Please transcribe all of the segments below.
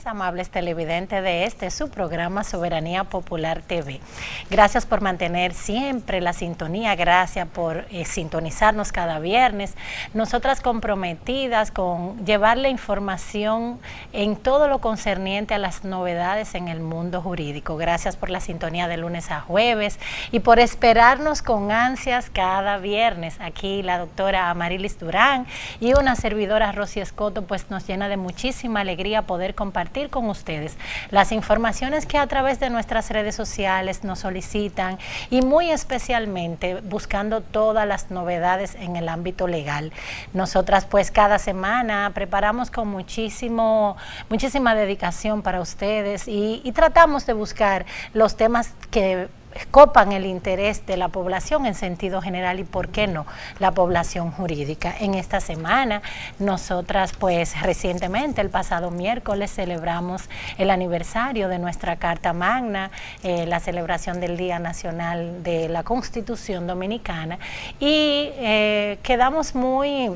Amables televidentes de su programa Soberanía Popular TV. Gracias por mantener siempre la sintonía, gracias por sintonizarnos cada viernes. Nosotras comprometidas con llevarle información en todo lo concerniente a las novedades en el mundo jurídico. Gracias por la sintonía de lunes a jueves y por esperarnos con ansias cada viernes. Aquí la doctora Amarilis Durán y una servidora Rosy Escoto, pues nos llena de muchísima alegría poder compartir con ustedes las informaciones que a través de nuestras redes sociales nos solicitan y muy especialmente buscando todas las novedades en el ámbito legal. Nosotras pues cada semana preparamos con muchísima dedicación para ustedes y tratamos de buscar los temas que copan el interés de la población en sentido general y, por qué no, la población jurídica. En esta semana, nosotras pues recientemente, el pasado miércoles, celebramos el aniversario de nuestra Carta Magna, la celebración del Día Nacional de la Constitución Dominicana y quedamos muy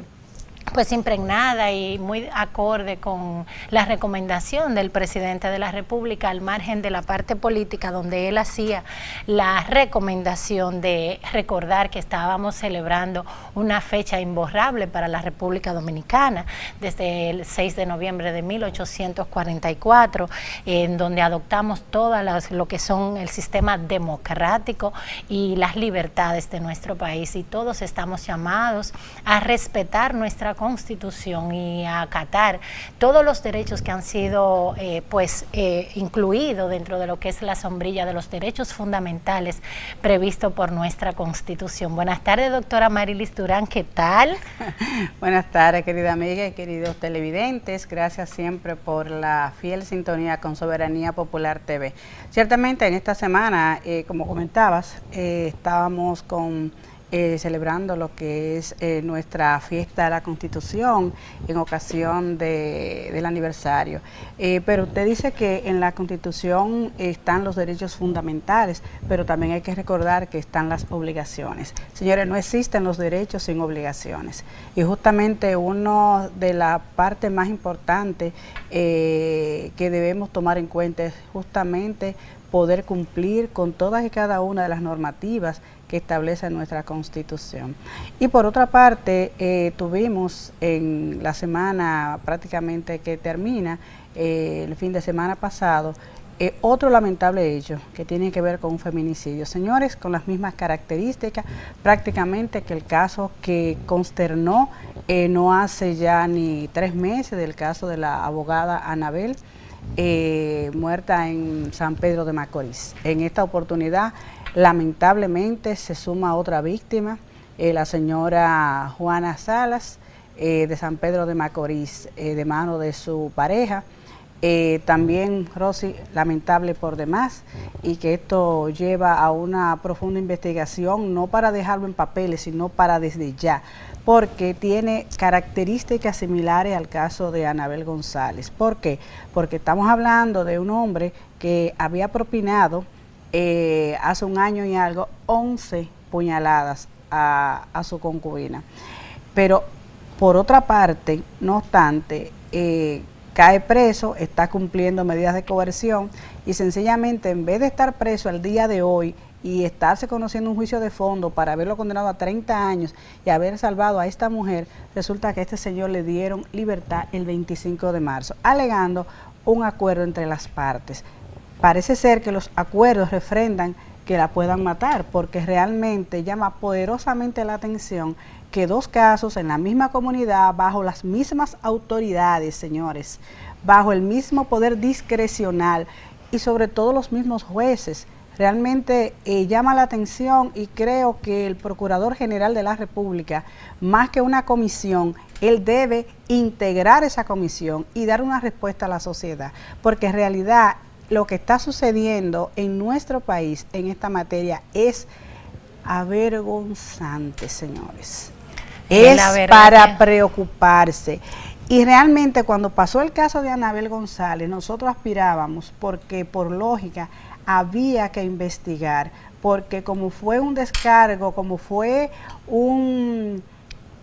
impregnada y muy acorde con la recomendación del presidente de la República al margen de la parte política, donde él hacía la recomendación de recordar que estábamos celebrando una fecha imborrable para la República Dominicana desde el 6 de noviembre de 1844, en donde adoptamos todas lo que son el sistema democrático y las libertades de nuestro país, y todos estamos llamados a respetar nuestra Constitución y a acatar todos los derechos que han sido incluidos dentro de lo que es la sombrilla de los derechos fundamentales previsto por nuestra Constitución. Buenas tardes, doctora Amarilis Durán, ¿qué tal? Buenas tardes, querida amiga y queridos televidentes. Gracias siempre por la fiel sintonía con Soberanía Popular TV. Ciertamente en esta semana, como comentabas, estábamos celebrando lo que es nuestra fiesta de la Constitución en ocasión del aniversario. Pero usted dice que en la Constitución están los derechos fundamentales, pero también hay que recordar que están las obligaciones. Señores, no existen los derechos sin obligaciones. Y justamente una de las partes más importantes que debemos tomar en cuenta es justamente poder cumplir con todas y cada una de las normativas que establece nuestra Constitución. Y por otra parte, tuvimos en la semana prácticamente que termina, el fin de semana pasado, otro lamentable hecho que tiene que ver con un feminicidio. Señores, con las mismas características prácticamente que el caso que consternó no hace ya ni 3 meses del caso de la abogada Anabel, muerta en San Pedro de Macorís. En esta oportunidad, lamentablemente, se suma otra víctima, la señora Juana Salas, de San Pedro de Macorís, de mano de su pareja. También, Rosy, lamentable por demás, y que esto lleva a una profunda investigación, no para dejarlo en papeles, sino para desde ya, porque tiene características similares al caso de Anabel González. ¿Por qué? Porque estamos hablando de un hombre que había propinado hace un año y algo 11 puñaladas a su concubina. Pero por otra parte, no obstante, cae preso, está cumpliendo medidas de coerción y sencillamente, en vez de estar preso al día de hoy y estarse conociendo un juicio de fondo para haberlo condenado a 30 años y haber salvado a esta mujer, resulta que a este señor le dieron libertad el 25 de marzo, alegando un acuerdo entre las partes. Parece ser que los acuerdos refrendan que la puedan matar, porque realmente llama poderosamente la atención que 2 casos en la misma comunidad, bajo las mismas autoridades, señores, bajo el mismo poder discrecional y sobre todo los mismos jueces, realmente llama la atención, y creo que el Procurador General de la República, más que una comisión, él debe integrar esa comisión y dar una respuesta a la sociedad, porque en realidad lo que está sucediendo en nuestro país en esta materia es avergonzante, señores. Es para preocuparse. Y realmente cuando pasó el caso de Anabel González, nosotros aspirábamos, porque por lógica había que investigar, porque como fue un descargo, como fue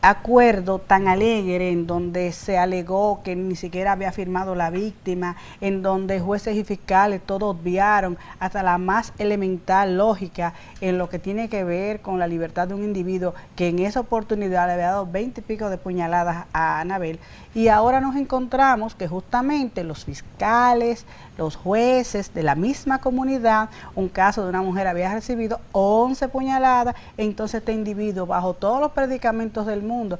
acuerdo tan alegre en donde se alegó que ni siquiera había firmado la víctima, en donde jueces y fiscales todos obviaron hasta la más elemental lógica en lo que tiene que ver con la libertad de un individuo que en esa oportunidad le había dado 20 y pico de puñaladas a Anabel, y ahora nos encontramos que justamente los fiscales, los jueces de la misma comunidad, un caso de una mujer había recibido 11 puñaladas, entonces este individuo bajo todos los predicamentos del mundo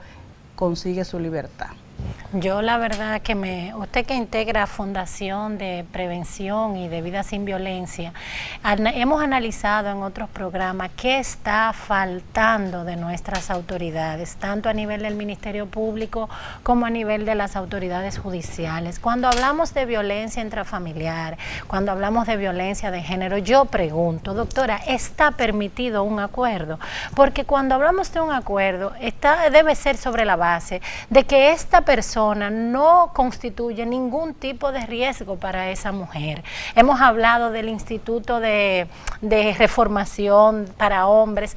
consigue su libertad. Yo la verdad que usted que integra Fundación de Prevención y de Vida Sin Violencia, hemos analizado en otros programas qué está faltando de nuestras autoridades, tanto a nivel del Ministerio Público como a nivel de las autoridades judiciales. Cuando hablamos de violencia intrafamiliar, cuando hablamos de violencia de género, yo pregunto, doctora, ¿está permitido un acuerdo? Porque cuando hablamos de un acuerdo, debe ser sobre la base de que esta persona no constituye ningún tipo de riesgo para esa mujer. Hemos hablado del Instituto de Reformación para Hombres.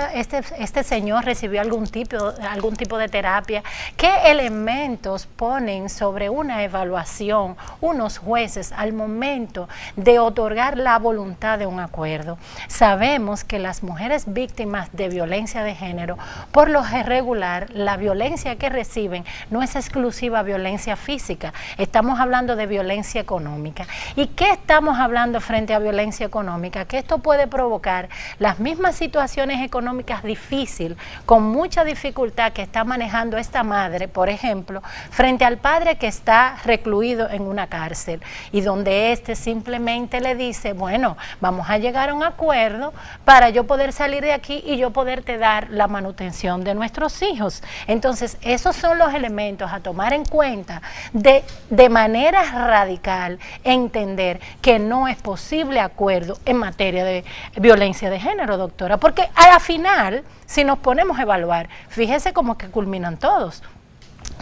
Este señor recibió algún tipo de terapia. ¿Qué elementos ponen sobre una evaluación unos jueces al momento de otorgar la voluntad de un acuerdo? Sabemos que las mujeres víctimas de violencia de género, por lo regular, la violencia que reciben no es exclusiva violencia física, estamos hablando de violencia económica. ¿Y qué estamos hablando frente a violencia económica? Que esto puede provocar las mismas situaciones económicas difíciles, con mucha dificultad que está manejando esta madre, por ejemplo, frente al padre que está recluido en una cárcel y donde éste simplemente le dice, bueno, vamos a llegar a un acuerdo para yo poder salir de aquí y yo poderte dar la manutención de nuestros hijos. Entonces, esos son los elementos a tomar en cuenta de manera radical, entender que no es posible acuerdo en materia de violencia de género, doctora, porque a la final, si nos ponemos a evaluar, fíjese cómo que culminan todos.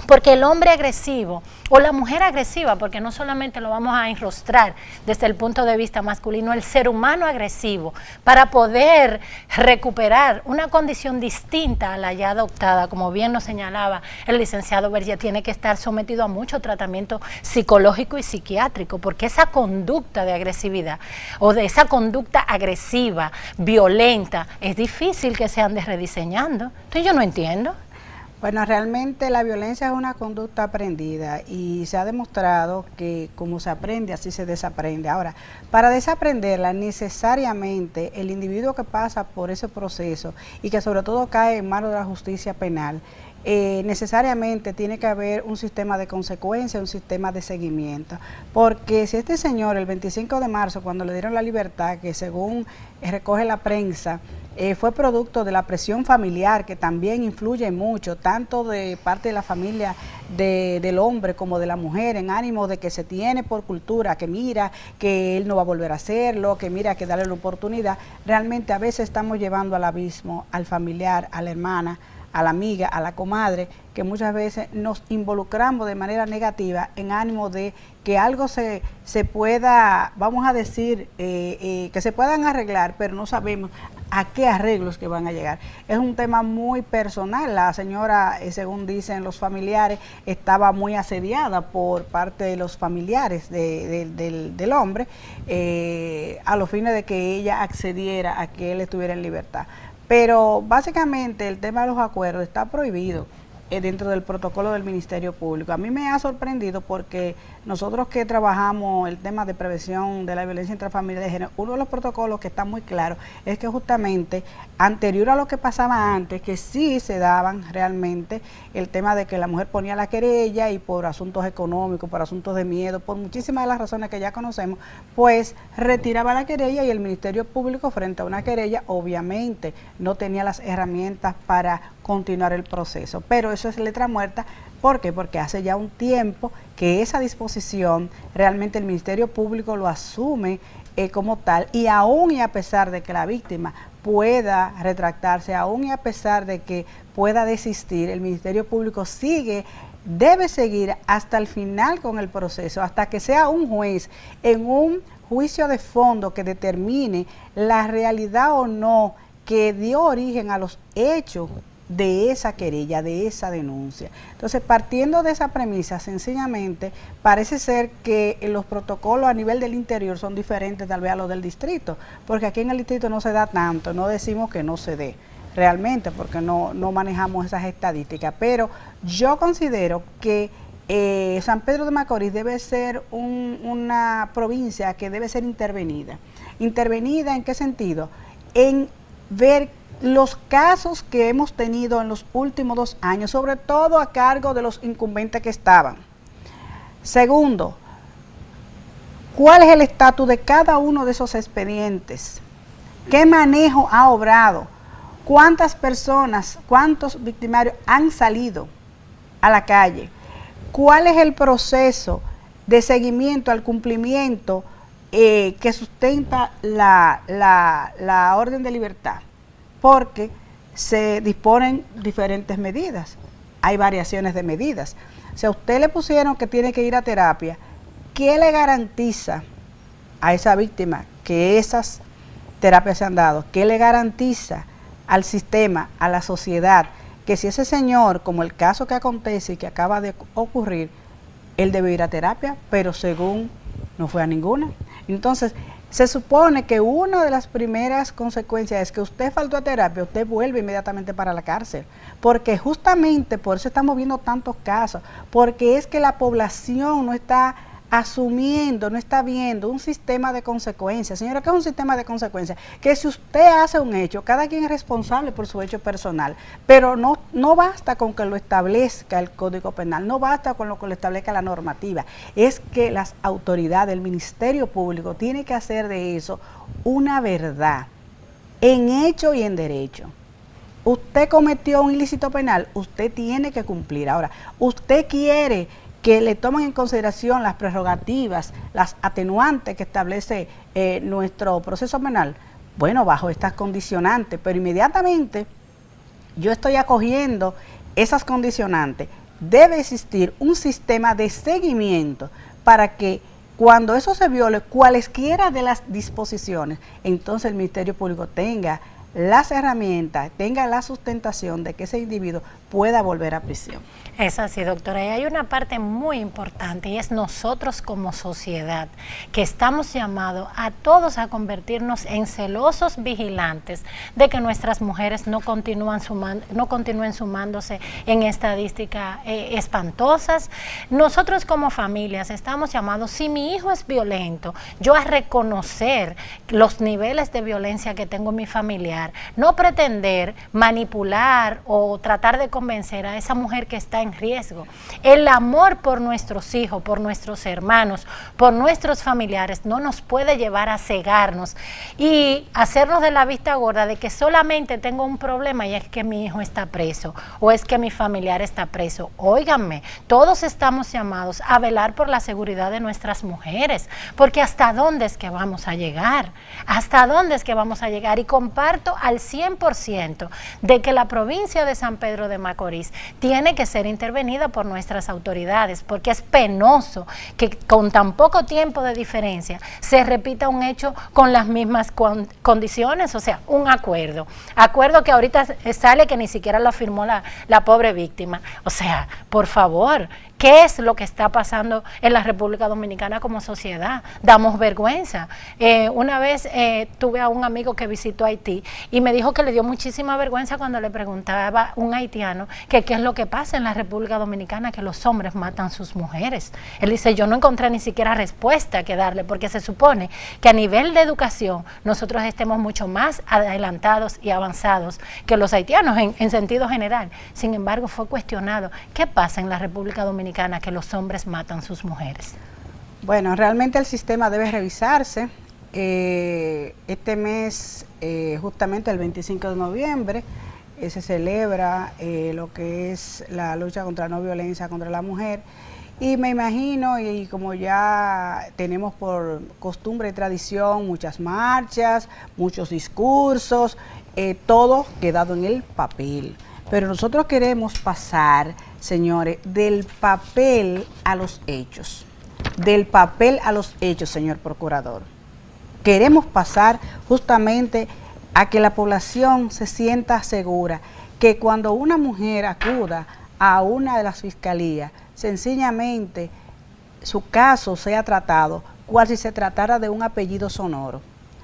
Porque el hombre agresivo o la mujer agresiva, porque no solamente lo vamos a enrostrar desde el punto de vista masculino, el ser humano agresivo, para poder recuperar una condición distinta a la ya adoptada, como bien nos señalaba el licenciado Berger, tiene que estar sometido a mucho tratamiento psicológico y psiquiátrico, porque esa conducta de agresividad o de esa conducta agresiva, violenta, es difícil que se ande rediseñando. Entonces yo no entiendo. Bueno, realmente la violencia es una conducta aprendida y se ha demostrado que como se aprende, así se desaprende. Ahora, para desaprenderla, necesariamente el individuo que pasa por ese proceso y que sobre todo cae en manos de la justicia penal, necesariamente tiene que haber un sistema de consecuencia, un sistema de seguimiento. Porque si este señor, el 25 de marzo, cuando le dieron la libertad, que según recoge la prensa, fue producto de la presión familiar, que también influye mucho, tanto de parte de la familia del hombre como de la mujer, en ánimo de que se tiene por cultura, que mira, que él no va a volver a hacerlo, que mira, que darle la oportunidad. Realmente a veces estamos llevando al abismo al familiar, a la hermana, a la amiga, a la comadre, que muchas veces nos involucramos de manera negativa en ánimo de que algo se pueda, vamos a decir, que se puedan arreglar, pero no sabemos a qué arreglos que van a llegar. Es un tema muy personal. La señora, según dicen los familiares, estaba muy asediada por parte de los familiares del hombre, a los fines de que ella accediera a que él estuviera en libertad. Pero básicamente el tema de los acuerdos está prohibido dentro del protocolo del Ministerio Público. A mí me ha sorprendido porque nosotros que trabajamos el tema de prevención de la violencia intrafamiliar de género, uno de los protocolos que está muy claro es que justamente anterior a lo que pasaba antes, que sí se daban realmente el tema de que la mujer ponía la querella y por asuntos económicos, por asuntos de miedo, por muchísimas de las razones que ya conocemos, pues retiraba la querella y el Ministerio Público frente a una querella obviamente no tenía las herramientas para continuar el proceso. Pero eso es letra muerta. ¿Por qué? Porque hace ya un tiempo que esa disposición realmente el Ministerio Público lo asume como tal, y aún y a pesar de que la víctima pueda retractarse, aún y a pesar de que pueda desistir, el Ministerio Público debe seguir hasta el final con el proceso, hasta que sea un juez en un juicio de fondo que determine la realidad o no que dio origen a los hechos de esa querella, de esa denuncia. Entonces, partiendo de esa premisa, sencillamente, parece ser que los protocolos a nivel del interior son diferentes tal vez a los del distrito, porque aquí en el distrito no se da tanto, no decimos que no se dé realmente, porque no manejamos esas estadísticas, pero yo considero que San Pedro de Macorís debe ser una provincia que debe ser intervenida. ¿Intervenida en qué sentido? En ver los casos que hemos tenido en los últimos 2 años, sobre todo a cargo de los incumbentes que estaban. Segundo, ¿cuál es el estatus de cada uno de esos expedientes? ¿Qué manejo ha obrado? ¿Cuántas personas, cuántos victimarios han salido a la calle? ¿Cuál es el proceso de seguimiento al cumplimiento que sustenta la orden de libertad? Porque se disponen diferentes medidas, hay variaciones de medidas. Si a usted le pusieron que tiene que ir a terapia, ¿qué le garantiza a esa víctima que esas terapias se han dado? ¿Qué le garantiza al sistema, a la sociedad, que si ese señor, como el caso que acontece y que acaba de ocurrir, él debe ir a terapia, pero según no fue a ninguna? Entonces, se supone que una de las primeras consecuencias es que usted faltó a terapia, usted vuelve inmediatamente para la cárcel, porque justamente por eso estamos viendo tantos casos, porque es que la población no está asumiendo, no está viendo un sistema de consecuencias. Señora, ¿qué es un sistema de consecuencias? Que si usted hace un hecho, cada quien es responsable por su hecho personal, pero no basta con que lo establezca el Código Penal, no basta con lo que lo establezca la normativa, es que las autoridades, el Ministerio Público tiene que hacer de eso una verdad, en hecho y en derecho. Usted cometió un ilícito penal, usted tiene que cumplir. Ahora, usted quiere que le tomen en consideración las prerrogativas, las atenuantes que establece nuestro proceso penal, bueno, bajo estas condicionantes, pero inmediatamente yo estoy acogiendo esas condicionantes. Debe existir un sistema de seguimiento para que cuando eso se viole, cualesquiera de las disposiciones, entonces el Ministerio Público tenga las herramientas, tenga la sustentación de que ese individuo pueda volver a prisión. Es así, doctora, y hay una parte muy importante y es nosotros como sociedad que estamos llamados a todos a convertirnos en celosos vigilantes de que nuestras mujeres no continúen sumándose en estadísticas espantosas. Nosotros como familias estamos llamados, si mi hijo es violento, yo a reconocer los niveles de violencia que tengo en mi familiar, no pretender manipular o tratar de convencer a esa mujer que está en riesgo. El amor por nuestros hijos, por nuestros hermanos, por nuestros familiares no nos puede llevar a cegarnos y hacernos de la vista gorda de que solamente tengo un problema y es que mi hijo está preso o es que mi familiar está preso. Óiganme, todos estamos llamados a velar por la seguridad de nuestras mujeres, porque ¿hasta dónde es que vamos a llegar? ¿Hasta dónde es que vamos a llegar? Y comparto al 100% de que la provincia de San Pedro de Macorís tiene que ser intervenida por nuestras autoridades, porque es penoso que con tan poco tiempo de diferencia se repita un hecho con las mismas condiciones, o sea, un acuerdo que ahorita sale que ni siquiera lo firmó la pobre víctima. O sea, por favor, ¿qué es lo que está pasando en la República Dominicana como sociedad? Damos vergüenza. Una vez tuve a un amigo que visitó Haití y me dijo que le dio muchísima vergüenza cuando le preguntaba a un haitiano que qué es lo que pasa en la República Dominicana, que los hombres matan a sus mujeres. Él dice, yo no encontré ni siquiera respuesta que darle, porque se supone que a nivel de educación nosotros estemos mucho más adelantados y avanzados que los haitianos en sentido general. Sin embargo, fue cuestionado, ¿qué pasa en la República Dominicana que los hombres matan a sus mujeres? Bueno, realmente el sistema debe revisarse. Este mes, justamente el 25 de noviembre, se celebra lo que es la lucha contra la no violencia contra la mujer, y me imagino, y como ya tenemos por costumbre y tradición, muchas marchas, muchos discursos, todo quedado en el papel. Pero nosotros queremos pasar, señores, del papel a los hechos. Del papel a los hechos, señor procurador. Queremos pasar justamente a que la población se sienta segura, que cuando una mujer acuda a una de las fiscalías, sencillamente su caso sea tratado cual si se tratara de un apellido sonoro,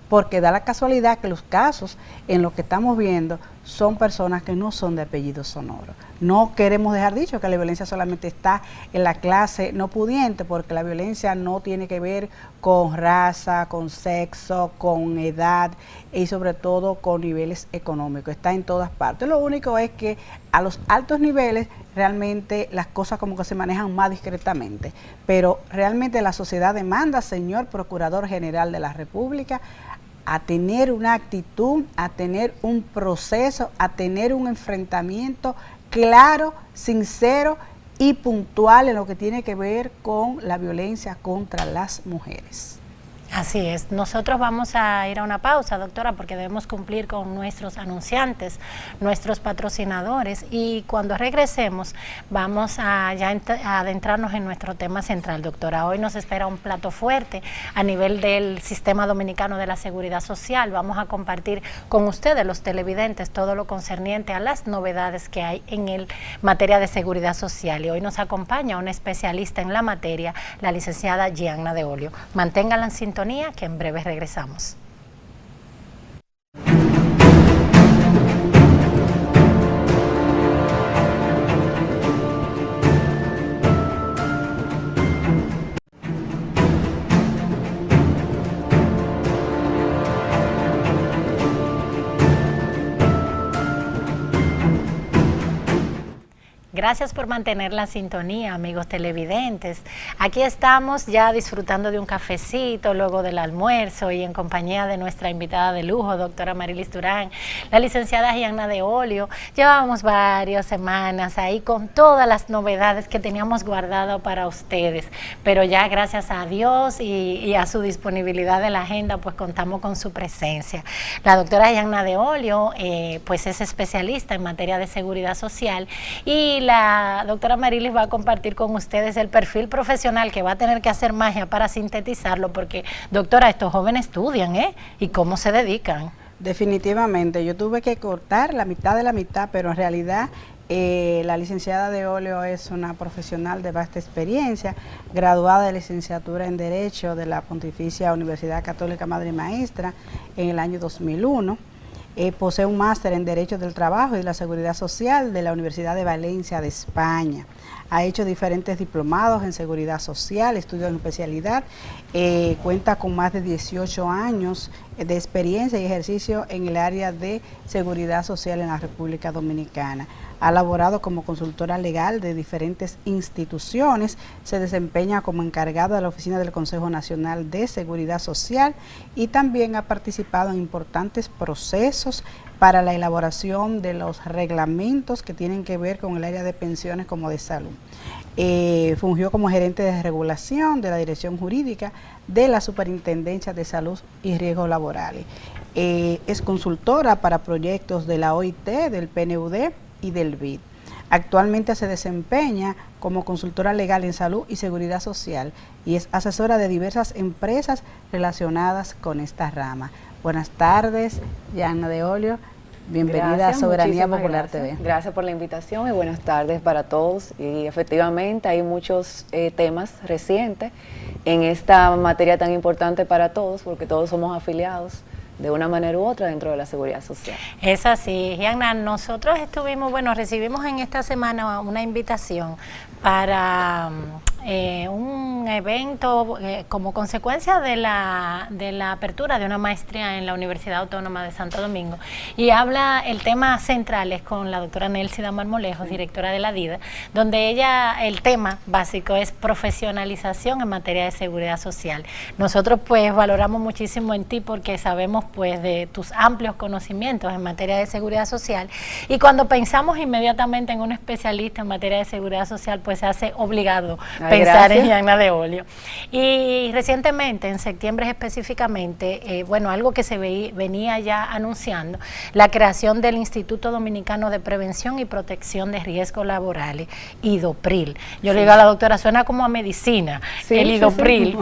porque da la casualidad que los casos en los que estamos viendo son personas que no son de apellido sonoro. No queremos dejar dicho que la violencia solamente está en la clase no pudiente, porque la violencia no tiene que ver con raza, con sexo, con edad y sobre todo con niveles económicos. Está en todas partes. Lo único es que a los altos niveles realmente las cosas como que se manejan más discretamente. Pero realmente la sociedad demanda, señor Procurador General de la República, a tener una actitud, a tener un proceso, a tener un enfrentamiento claro, sincero y puntual en lo que tiene que ver con la violencia contra las mujeres. Así es. Nosotros vamos a ir a una pausa, doctora, porque debemos cumplir con nuestros anunciantes, nuestros patrocinadores, y cuando regresemos vamos a ya adentrarnos en nuestro tema central, doctora. Hoy nos espera un plato fuerte a nivel del Sistema Dominicano de la Seguridad Social. Vamos a compartir con ustedes, los televidentes, todo lo concerniente a las novedades que hay en el materia de seguridad social. Y hoy nos acompaña una especialista en la materia, la licenciada Gianna de Olio. Manténganla en sintonía, que en breve regresamos. Gracias por mantener la sintonía, amigos televidentes. Aquí estamos ya disfrutando de un cafecito luego del almuerzo y en compañía de nuestra invitada de lujo, doctora Marilis Durán, la licenciada Gianna de Olio. Llevábamos varias semanas ahí con todas las novedades que teníamos guardado para ustedes, pero ya gracias a Dios y a su disponibilidad de la agenda, pues contamos con su presencia. La doctora Gianna de Olio, pues es especialista en materia de seguridad social, y la doctora Marilis va a compartir con ustedes el perfil profesional que va a tener que hacer magia para sintetizarlo, porque, doctora, estos jóvenes estudian, ¿y cómo se dedican? Definitivamente, yo tuve que cortar la mitad de la mitad, pero en realidad la licenciada de Olio es una profesional de vasta experiencia, graduada de licenciatura en Derecho de la Pontificia Universidad Católica Madre y Maestra en el año 2001. Posee un máster en Derecho del Trabajo y de la Seguridad Social de la Universidad de Valencia de España. Ha hecho diferentes diplomados en Seguridad Social, estudios en especialidad. Cuenta con más de 18 años de experiencia y ejercicio en el área de Seguridad Social en la República Dominicana. Ha laborado como consultora legal de diferentes instituciones, se desempeña como encargada de la Oficina del Consejo Nacional de Seguridad Social y también ha participado en importantes procesos para la elaboración de los reglamentos que tienen que ver con el área de pensiones como de salud. Fungió como gerente de regulación de la Dirección Jurídica de la Superintendencia de Salud y Riesgos Laborales. Es consultora para proyectos de la OIT, del PNUD y del BID. Actualmente se desempeña como consultora legal en salud y seguridad social y es asesora de diversas empresas relacionadas con esta rama. Buenas tardes, Gianna de Olio. Bienvenida a Soberanía Popular TV. Gracias por la invitación y buenas tardes para todos. Y efectivamente hay muchos temas recientes en esta materia tan importante para todos, porque todos somos afiliados de una manera u otra dentro de la seguridad social. Es así, Gianna. Nosotros recibimos en esta semana una invitación para un evento como consecuencia de la apertura de una maestría en la Universidad Autónoma de Santo Domingo, y el tema central es con la doctora Nelsida Marmolejos, directora de la DIDA, donde el tema básico es profesionalización en materia de seguridad social. Nosotros pues valoramos muchísimo en ti porque sabemos pues de tus amplios conocimientos en materia de seguridad social, y cuando pensamos inmediatamente en un especialista en materia de seguridad social, pues se hace obligado pensar en Gianna de Olio. Y recientemente, en septiembre específicamente, algo que se venía ya anunciando, la creación del Instituto Dominicano de Prevención y Protección de Riesgos Laborales, IDOPRIL. Yo le digo a la doctora, suena como a medicina, el IDOPRIL.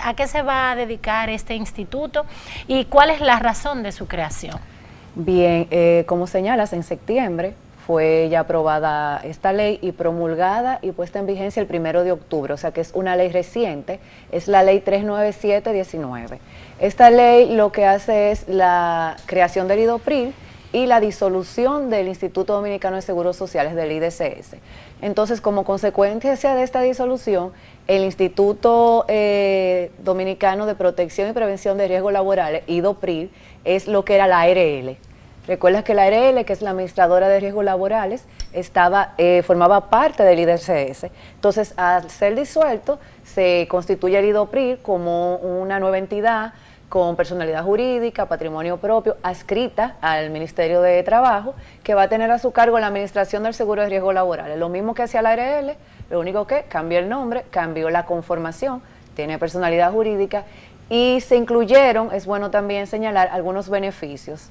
¿A qué se va a dedicar este instituto y cuál es la razón de su creación? Bien, como señalas, en septiembre fue ya aprobada esta ley y promulgada y puesta en vigencia el 1 de octubre, o sea que es una ley reciente, es la ley 397/19. Esta ley lo que hace es la creación del IDOPRIL y la disolución del Instituto Dominicano de Seguros Sociales, del IDCS. Entonces, como consecuencia de esta disolución, el Instituto Dominicano de Protección y Prevención de Riesgos Laborales, IDOPRIL, es lo que era la ARL. Recuerdas que la ARL, que es la administradora de riesgos laborales, formaba parte del IDCS. Entonces, al ser disuelto, se constituye el IDOPRIL como una nueva entidad con personalidad jurídica, patrimonio propio, adscrita al Ministerio de Trabajo, que va a tener a su cargo la administración del seguro de riesgos laborales. Lo mismo que hacía la ARL, lo único que cambió el nombre, cambió la conformación, tiene personalidad jurídica y se incluyeron, es bueno también señalar, algunos beneficios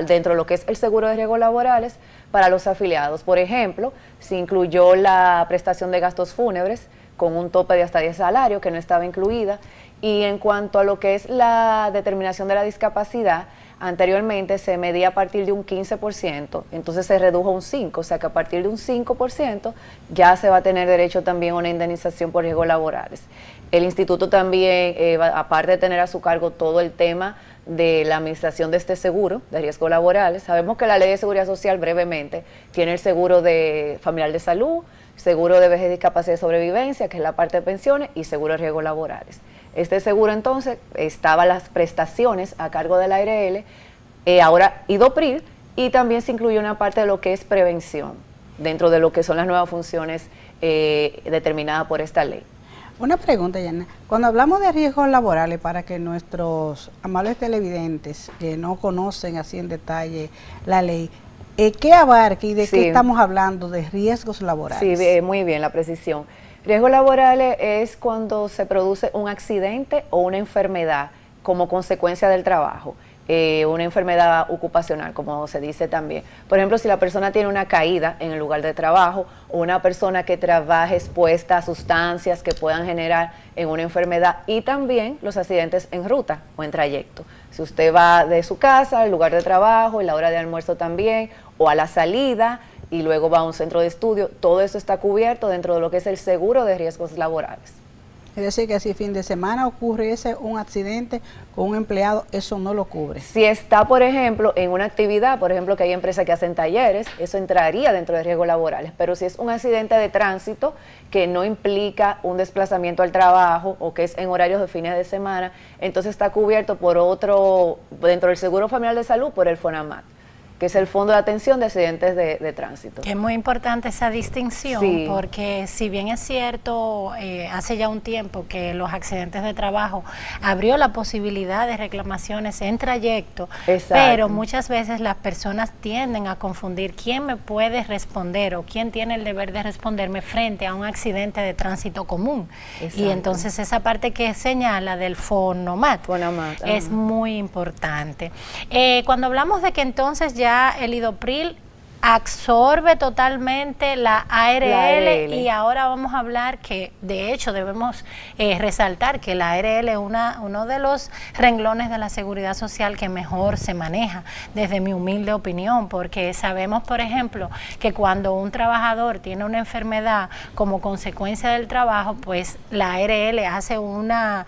dentro de lo que es el seguro de riesgos laborales para los afiliados. Por ejemplo, se incluyó la prestación de gastos fúnebres con un tope de hasta 10 salarios que no estaba incluida. Y en cuanto a lo que es la determinación de la discapacidad, anteriormente se medía a partir de un 15%, entonces se redujo a un 5%, o sea que a partir de un 5% ya se va a tener derecho también a una indemnización por riesgos laborales. El instituto también, aparte de tener a su cargo todo el tema de la administración de este seguro de riesgos laborales, sabemos que la Ley de Seguridad Social, brevemente, tiene el seguro de familiar de salud, seguro de vejez, discapacidad y sobrevivencia, que es la parte de pensiones, y seguro de riesgos laborales. Este seguro entonces estaba las prestaciones a cargo de la ARL, ahora IDOPRIL, y también se incluyó una parte de lo que es prevención, dentro de lo que son las nuevas funciones determinadas por esta ley. Una pregunta, Yana. Cuando hablamos de riesgos laborales, para que nuestros amables televidentes que no conocen así en detalle la ley, ¿qué abarca y de qué estamos hablando de riesgos laborales? Sí, muy bien, la precisión. Riesgos laborales es cuando se produce un accidente o una enfermedad como consecuencia del trabajo. Una enfermedad ocupacional, como se dice también. Por ejemplo, si la persona tiene una caída en el lugar de trabajo o una persona que trabaja expuesta a sustancias que puedan generar en una enfermedad, y también los accidentes en ruta o en trayecto. Si usted va de su casa al lugar de trabajo, en la hora de almuerzo también, o a la salida y luego va a un centro de estudio, todo eso está cubierto dentro de lo que es el seguro de riesgos laborales. Es decir, que si fin de semana ocurriese un accidente con un empleado, eso no lo cubre. Si está, por ejemplo, en una actividad, por ejemplo, que hay empresas que hacen talleres, eso entraría dentro de riesgos laborales. Pero si es un accidente de tránsito que no implica un desplazamiento al trabajo o que es en horarios de fines de semana, entonces está cubierto por dentro del Seguro Familiar de Salud, por el FONAMAT, que es el Fondo de Atención de Accidentes de Tránsito. Es muy importante esa distinción, sí, porque si bien es cierto, hace ya un tiempo que los accidentes de trabajo abrió la posibilidad de reclamaciones en trayecto, pero muchas veces las personas tienden a confundir quién me puede responder o quién tiene el deber de responderme frente a un accidente de tránsito común. Exacto. Y entonces esa parte que señala del FONAMAT es muy importante. Cuando hablamos de que entonces ya el IDOPRIL absorbe totalmente la ARL, y ahora vamos a hablar que de hecho debemos resaltar que la ARL es uno de los renglones de la seguridad social que mejor se maneja, desde mi humilde opinión, porque sabemos, por ejemplo, que cuando un trabajador tiene una enfermedad como consecuencia del trabajo, pues la ARL hace unas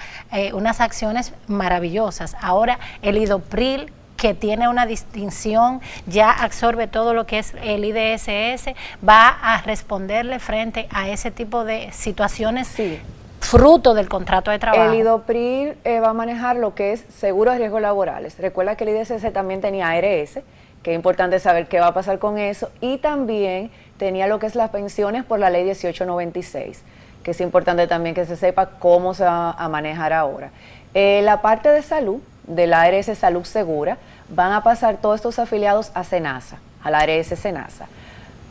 acciones maravillosas. Ahora el IDOPRIL, que tiene una distinción, ya absorbe todo lo que es el IDSS, va a responderle frente a ese tipo de situaciones, sí, fruto del contrato de trabajo. El IDOPRIL va a manejar lo que es seguro de riesgos laborales. Recuerda que el IDSS también tenía ARS, que es importante saber qué va a pasar con eso, y también tenía lo que es las pensiones por la ley 1896, que es importante también que se sepa cómo se va a manejar ahora. La parte de salud, de la ARS Salud Segura, van a pasar todos estos afiliados a SENASA, a la ARS SENASA.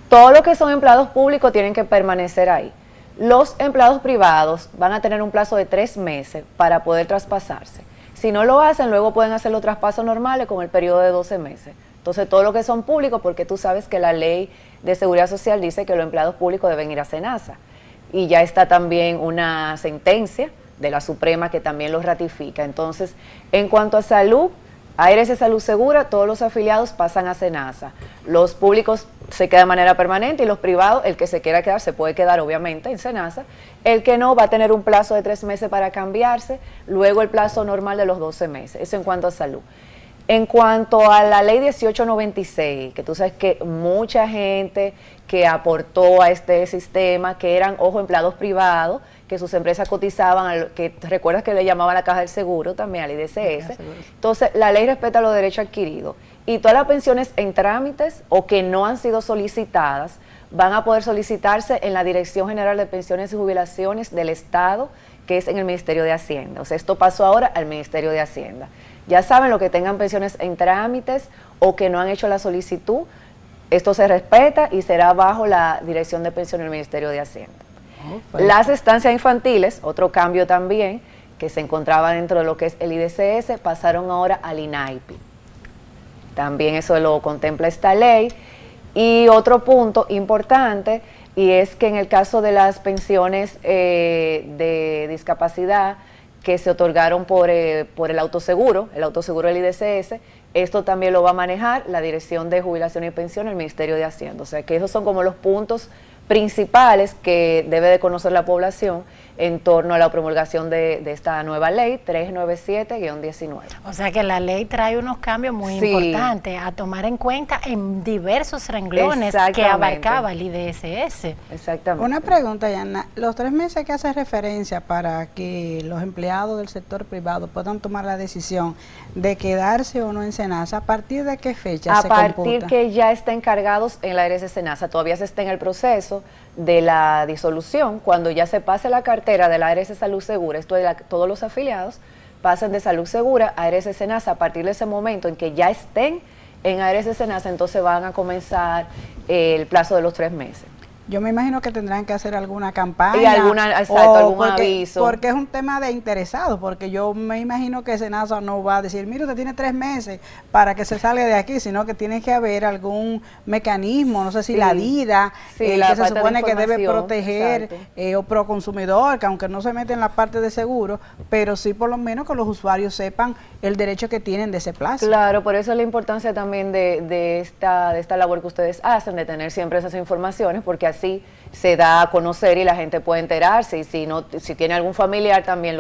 Todos los que son empleados públicos tienen que permanecer ahí. Los empleados privados van a tener un plazo de 3 meses para poder traspasarse. Si no lo hacen, luego pueden hacer los traspasos normales con el periodo de 12 meses. Entonces, todos los que son públicos, porque tú sabes que la ley de seguridad social dice que los empleados públicos deben ir a SENASA. Y ya está también una sentencia de la Suprema que también lo ratifica. Entonces, en cuanto a salud, ARS Salud Segura, todos los afiliados pasan a SENASA. Los públicos se quedan de manera permanente y los privados, el que se quiera quedar, se puede quedar obviamente en SENASA. El que no va a tener un plazo de 3 meses para cambiarse, luego el plazo normal de los 12 meses. Eso en cuanto a salud. En cuanto a la ley 1896, que tú sabes que mucha gente que aportó a este sistema, que eran, empleados privados, que sus empresas cotizaban, que recuerdas que le llamaban la Caja del Seguro, también a la IDCS. Entonces, la ley respeta los derechos adquiridos. Y todas las pensiones en trámites o que no han sido solicitadas, van a poder solicitarse en la Dirección General de Pensiones y Jubilaciones del Estado, que es en el Ministerio de Hacienda. O sea, esto pasó ahora al Ministerio de Hacienda. Ya saben, los que tengan pensiones en trámites o que no han hecho la solicitud, esto se respeta y será bajo la Dirección de Pensiones del Ministerio de Hacienda. Las estancias infantiles, otro cambio también, que se encontraba dentro de lo que es el IDCS, pasaron ahora al INAIPI. También eso lo contempla esta ley. Y otro punto importante, y es que en el caso de las pensiones de discapacidad que se otorgaron por el autoseguro del IDCS, esto también lo va a manejar la Dirección de Jubilación y Pensión del Ministerio de Hacienda. O sea que esos son como los puntos principales que debe de conocer la población en torno a la promulgación de esta nueva ley 397-19. O sea que la ley trae unos cambios muy importantes a tomar en cuenta en diversos renglones que abarcaba el IDSS. Exactamente. Una pregunta, Yana, los 3 meses que hace referencia para que los empleados del sector privado puedan tomar la decisión de quedarse o no en SENASA, ¿a partir de qué fecha se computa? A partir que ya estén cargados en la ARS SENASA, todavía se está en el proceso de la disolución, cuando ya se pase la cartera de la ARS Salud Segura, esto de todos los afiliados pasan de Salud Segura a ARS SENASA. A partir de ese momento en que ya estén en ARS SENASA, entonces van a comenzar el plazo de los 3 meses. Yo me imagino que tendrán que hacer alguna campaña. Y algún aviso. Porque es un tema de interesados, porque yo me imagino que SENASA no va a decir, mire, usted tiene 3 meses para que se salga de aquí, sino que tiene que haber algún mecanismo, no sé si la DIDA, que se supone que debe proteger o Proconsumidor, que aunque no se mete en la parte de seguro, pero sí por lo menos que los usuarios sepan el derecho que tienen de ese plazo. Claro, por eso es la importancia también de esta labor que ustedes hacen, de tener siempre esas informaciones, porque así se da a conocer y la gente puede enterarse, y si tiene algún familiar también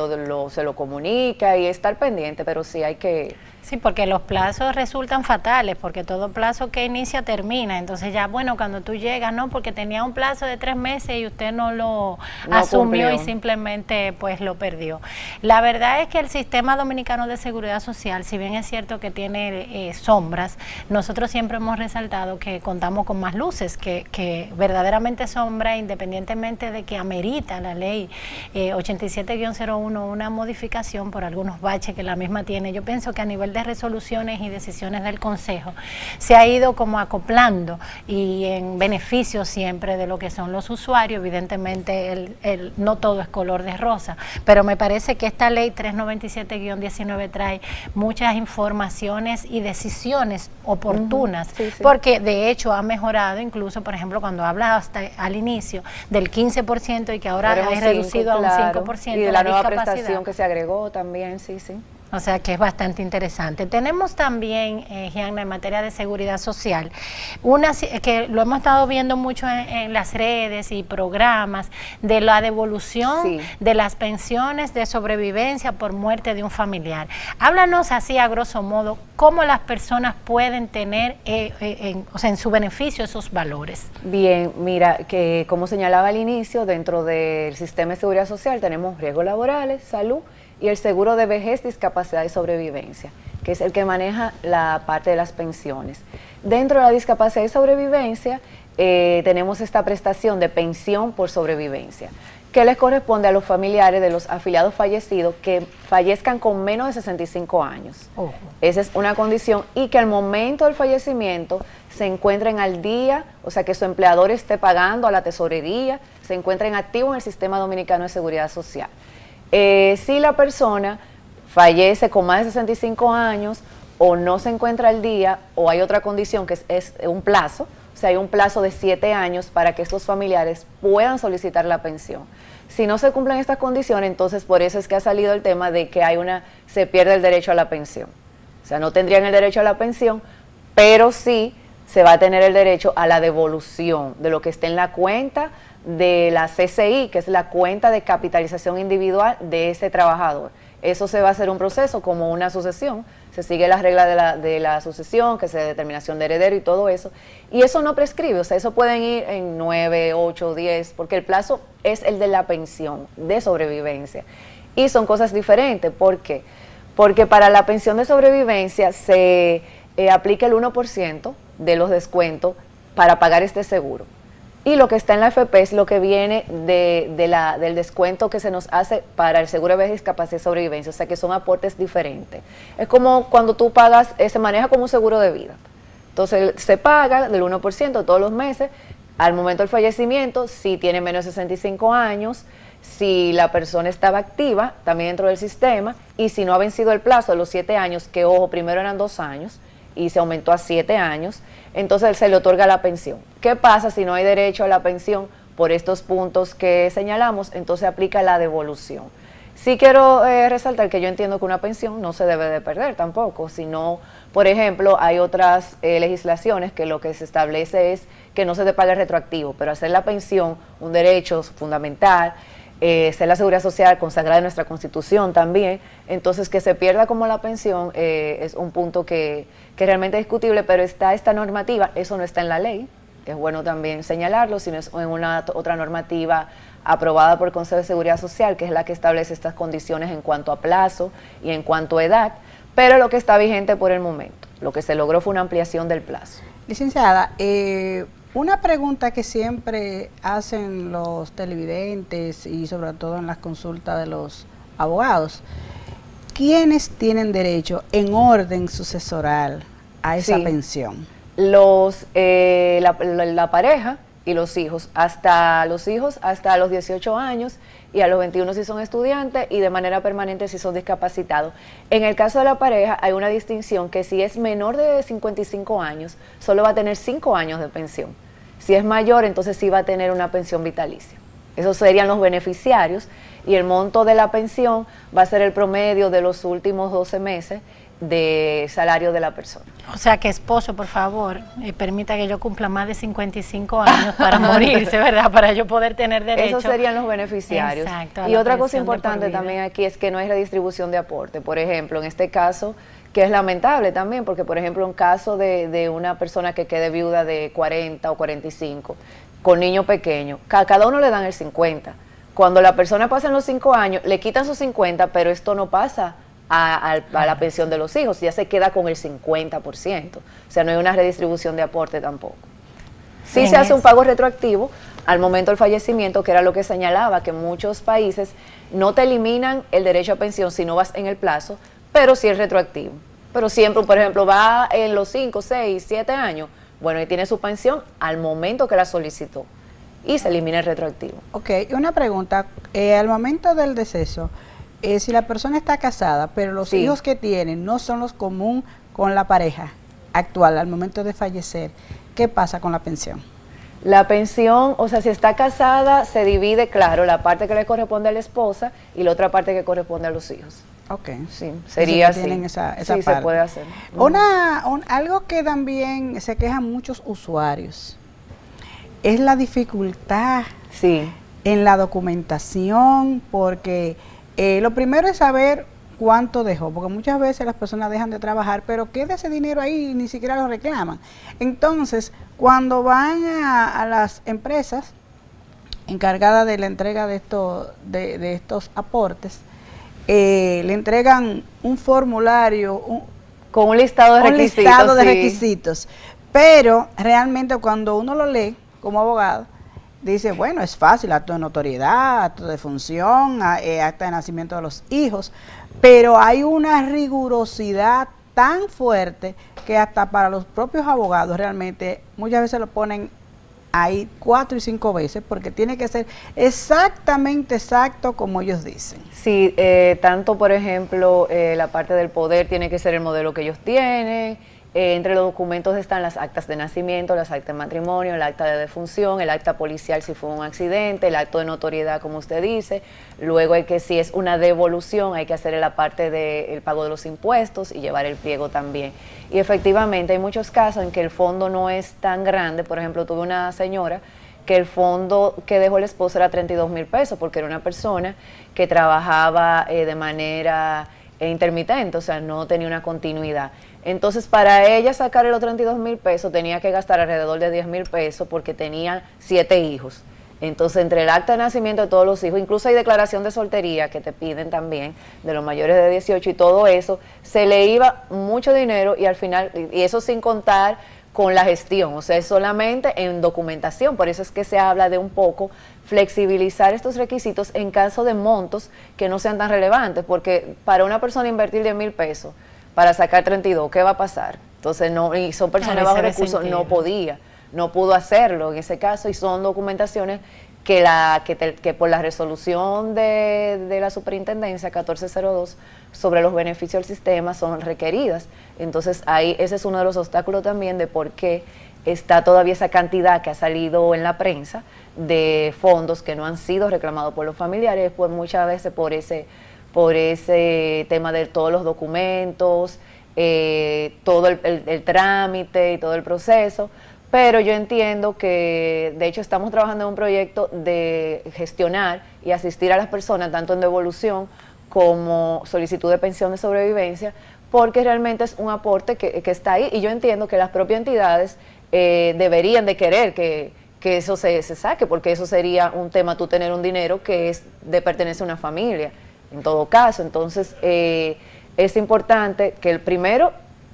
se lo comunica y estar pendiente, pero sí hay que... Sí, porque los plazos resultan fatales, porque todo plazo que inicia termina, entonces ya, bueno, cuando tú llegas, no, porque tenía un plazo de 3 meses y usted no lo asumió cumplió. Y simplemente pues lo perdió. La verdad es que el sistema dominicano de seguridad social, si bien es cierto que tiene sombras, nosotros siempre hemos resaltado que contamos con más luces, que verdaderamente sombra, independientemente de que amerita la ley 87-01 una modificación por algunos baches que la misma tiene. Yo pienso que a nivel de resoluciones y decisiones del Consejo se ha ido como acoplando y en beneficio siempre de lo que son los usuarios. Evidentemente no todo es color de rosa, pero me parece que esta ley 397-19 trae muchas informaciones y decisiones oportunas, porque de hecho ha mejorado, incluso por ejemplo cuando habla hasta al inicio del 15% y que ahora es reducido a un 5%. Y de la nueva prestación que se agregó también, O sea que es bastante interesante. Tenemos también, Gianna, en materia de seguridad social, que lo hemos estado viendo mucho en las redes y programas, de la devolución de las pensiones de sobrevivencia por muerte de un familiar. Háblanos así a grosso modo, cómo las personas pueden tener en su beneficio esos valores. Bien, mira, que como señalaba al inicio, dentro del sistema de seguridad social tenemos riesgos laborales, salud, y el seguro de vejez, discapacidad y sobrevivencia, que es el que maneja la parte de las pensiones. Dentro de la discapacidad y sobrevivencia tenemos esta prestación de pensión por sobrevivencia, que les corresponde a los familiares de los afiliados fallecidos que fallezcan con menos de 65 años. Esa es una condición, y que al momento del fallecimiento se encuentren al día, o sea que su empleador esté pagando a la tesorería, se encuentren activos en el sistema dominicano de seguridad social. Si la persona fallece con más de 65 años o no se encuentra al día, o hay otra condición que es un plazo, o sea, hay un plazo de 7 años para que estos familiares puedan solicitar la pensión. Si no se cumplen estas condiciones, entonces por eso es que ha salido el tema de que se pierde el derecho a la pensión. O sea, no tendrían el derecho a la pensión, pero sí se va a tener el derecho a la devolución de lo que esté en la cuenta de la CCI, que es la cuenta de capitalización individual de ese trabajador. Eso se va a hacer un proceso como una sucesión, se sigue las reglas de la sucesión, que es determinación de heredero y todo eso, y eso no prescribe, o sea, eso pueden ir en 9, 8, 10, porque el plazo es el de la pensión de sobrevivencia, y son cosas diferentes. ¿Por qué? Porque para la pensión de sobrevivencia se aplica el 1% de los descuentos para pagar este seguro. Y lo que está en la AFP es lo que viene del descuento que se nos hace para el seguro de vejez, discapacidad y sobrevivencia, o sea que son aportes diferentes. Es como cuando tú pagas, se maneja como un seguro de vida. Entonces se paga del 1% todos los meses, al momento del fallecimiento, si tiene menos de 65 años, si la persona estaba activa, también dentro del sistema, y si no ha vencido el plazo de los 7 años, que ojo, primero eran 2 años, y se aumentó a 7 años, entonces se le otorga la pensión. ¿Qué pasa si no hay derecho a la pensión por estos puntos que señalamos? Entonces aplica la devolución. Sí quiero resaltar que yo entiendo que una pensión no se debe de perder tampoco, sino, por ejemplo, hay otras legislaciones que lo que se establece es que no se te pague retroactivo, pero hacer la pensión un derecho fundamental, ser la seguridad social consagrada en nuestra Constitución también, entonces que se pierda como la pensión es un punto que realmente es discutible, pero está esta normativa, eso no está en la ley, es bueno también señalarlo, sino es en una otra normativa aprobada por el Consejo de Seguridad Social, que es la que establece estas condiciones en cuanto a plazo y en cuanto a edad, pero lo que está vigente por el momento, lo que se logró fue una ampliación del plazo. Licenciada, una pregunta que siempre hacen los televidentes y sobre todo en las consultas de los abogados, ¿quiénes tienen derecho en orden sucesoral a esa pensión? La pareja y los hijos hasta los 18 años y a los 21 si son estudiantes y de manera permanente si son discapacitados. En el caso de la pareja hay una distinción que si es menor de 55 años, solo va a tener 5 años de pensión. Si es mayor, entonces sí va a tener una pensión vitalicia. Esos serían los beneficiarios y el monto de la pensión va a ser el promedio de los últimos 12 meses de salario de la persona. O sea que esposo, por favor, permita que yo cumpla más de 55 años para morirse, ¿verdad? Para yo poder tener derecho. Esos serían los beneficiarios. Exacto, y otra cosa importante también aquí es que no hay redistribución de aporte. Por ejemplo, en este caso, que es lamentable también, porque por ejemplo, en caso de una persona que quede viuda de 40 o 45, con niño pequeño, cada uno le dan el 50. Cuando la persona pasa en los 5 años, le quitan sus 50, pero esto no pasa a la pensión de los hijos, ya se queda con el 50%. O sea, no hay una redistribución de aporte tampoco. Sí se hace un pago retroactivo al momento del fallecimiento, que era lo que señalaba, que muchos países no te eliminan el derecho a pensión si no vas en el plazo, pero sí es retroactivo. Pero siempre, por ejemplo, va en los 5, 6, 7 años, bueno, y tiene su pensión al momento que la solicitó y se elimina el retroactivo. Ok, una pregunta, al momento del deceso, si la persona está casada, pero los hijos que tienen no son los común con la pareja actual al momento de fallecer, ¿qué pasa con la pensión? La pensión, o sea, si está casada, se divide, claro, la parte que le corresponde a la esposa y la otra parte que corresponde a los hijos. Ok. Sí, sería así. Tienen esa sí, parte. Se puede hacer. Algo que también se quejan muchos usuarios es la dificultad en la documentación, porque lo primero es saber cuánto dejó, porque muchas veces las personas dejan de trabajar, pero queda ese dinero ahí y ni siquiera lo reclaman. Entonces, cuando van a las empresas encargadas de la entrega de estos aportes, le entregan un formulario con un listado de requisitos, pero realmente cuando uno lo lee como abogado, dice, bueno, es fácil, acto de notoriedad, acto de función, acta de nacimiento de los hijos, pero hay una rigurosidad tan fuerte que hasta para los propios abogados realmente muchas veces lo ponen ahí 4 y 5 veces, porque tiene que ser exactamente exacto como ellos dicen. Sí, tanto por ejemplo la parte del poder tiene que ser el modelo que ellos tienen, Entre los documentos están las actas de nacimiento, las actas de matrimonio, el acta de defunción, el acta policial si fue un accidente, el acto de notoriedad, como usted dice. Luego hay que, si es una devolución, hay que hacer la parte del pago de los impuestos y llevar el pliego también. Y efectivamente hay muchos casos en que el fondo no es tan grande. Por ejemplo, tuve una señora que el fondo que dejó el esposo era 32,000 pesos, porque era una persona que trabajaba de manera intermitente, o sea, no tenía una continuidad. Entonces, para ella sacar los 32,000 pesos, tenía que gastar alrededor de 10,000 pesos porque tenía 7 hijos. Entonces, entre el acta de nacimiento de todos los hijos, incluso hay declaración de soltería que te piden también, de los mayores de 18 y todo eso, se le iba mucho dinero y al final, y eso sin contar con la gestión, o sea, es solamente en documentación. Por eso es que se habla de un poco flexibilizar estos requisitos en caso de montos que no sean tan relevantes, porque para una persona invertir 10,000 pesos para sacar 32, ¿qué va a pasar? Entonces, no, y son personas de bajos recursos, no pudo hacerlo en ese caso, y son documentaciones que por la resolución de la superintendencia 1402 sobre los beneficios del sistema son requeridas. Entonces, ahí ese es uno de los obstáculos también de por qué está todavía esa cantidad que ha salido en la prensa de fondos que no han sido reclamados por los familiares, pues muchas veces por ese tema de todos los documentos, todo el trámite y todo el proceso. Pero yo entiendo que, de hecho, estamos trabajando en un proyecto de gestionar y asistir a las personas, tanto en devolución como solicitud de pensión de sobrevivencia, porque realmente es un aporte que está ahí, y yo entiendo que las propias entidades deberían de querer que eso se saque, porque eso sería un tema, tú tener un dinero que es de pertenecer a una familia, en todo caso. Entonces, es importante que el primero,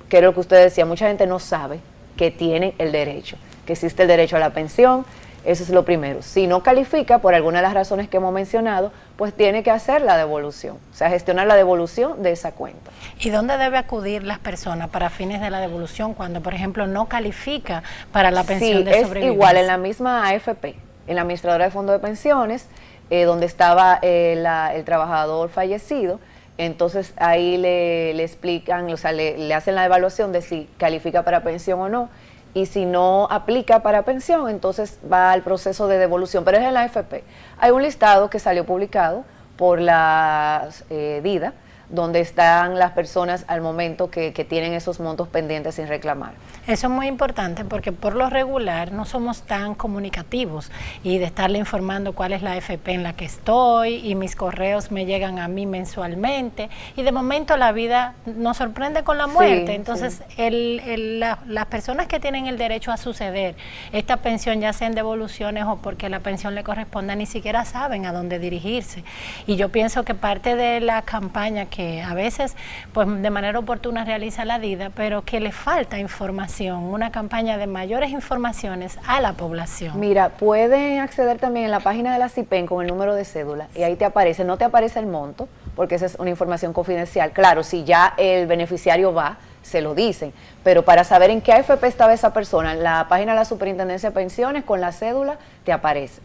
que es lo que usted decía, mucha gente no sabe que tienen el derecho, que existe el derecho a la pensión. Eso es lo primero. Si no califica por alguna de las razones que hemos mencionado, pues tiene que hacer la devolución, o sea, gestionar la devolución de esa cuenta. ¿Y dónde debe acudir las personas para fines de la devolución cuando, por ejemplo, no califica para la pensión de sobrevivencia? Es igual en la misma AFP, en la administradora de fondos de pensiones, donde estaba el trabajador fallecido. Entonces ahí le explican, o sea, le hacen la evaluación de si califica para pensión o no, y si no aplica para pensión, entonces va al proceso de devolución, pero es en la AFP. Hay un listado que salió publicado por la DIDA, donde están las personas al momento que tienen esos montos pendientes sin reclamar. Eso es muy importante porque por lo regular no somos tan comunicativos, y de estarle informando cuál es la AFP en la que estoy, y mis correos me llegan a mí mensualmente, y de momento la vida nos sorprende con la muerte. Entonces las personas que tienen el derecho a suceder esta pensión, ya sea en devoluciones o porque la pensión le corresponda, ni siquiera saben a dónde dirigirse. Y yo pienso que parte de la campaña que a veces pues de manera oportuna realiza la DIDA, pero que le falta información, una campaña de mayores informaciones a la población. Mira, pueden acceder también en la página de la CIPEN con el número de cédula, y ahí te aparece, no te aparece el monto, porque esa es una información confidencial. Claro, si ya el beneficiario va, se lo dicen, pero para saber en qué AFP estaba esa persona, en la página de la Superintendencia de Pensiones con la cédula te aparece.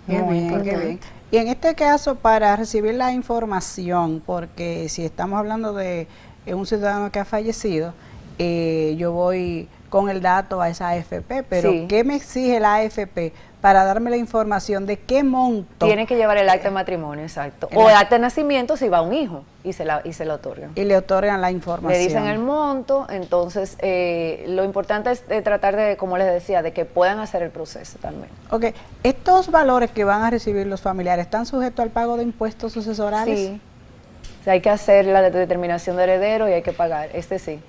Muy bien, qué bien. Y en este caso, para recibir la información, porque si estamos hablando de un ciudadano que ha fallecido, yo voy con el dato a esa AFP, pero sí, ¿qué me exige la AFP para darme la información de qué monto? Tiene que llevar el acta de matrimonio, exacto, o el acta de nacimiento si va un hijo, y se lo otorgan. Y le otorgan la información. Le dicen el monto. Entonces lo importante es tratar de, como les decía, de que puedan hacer el proceso también. Ok, ¿estos valores que van a recibir los familiares están sujetos al pago de impuestos sucesorales? Sí, o sea, hay que hacer la determinación de heredero y hay que pagar, sí.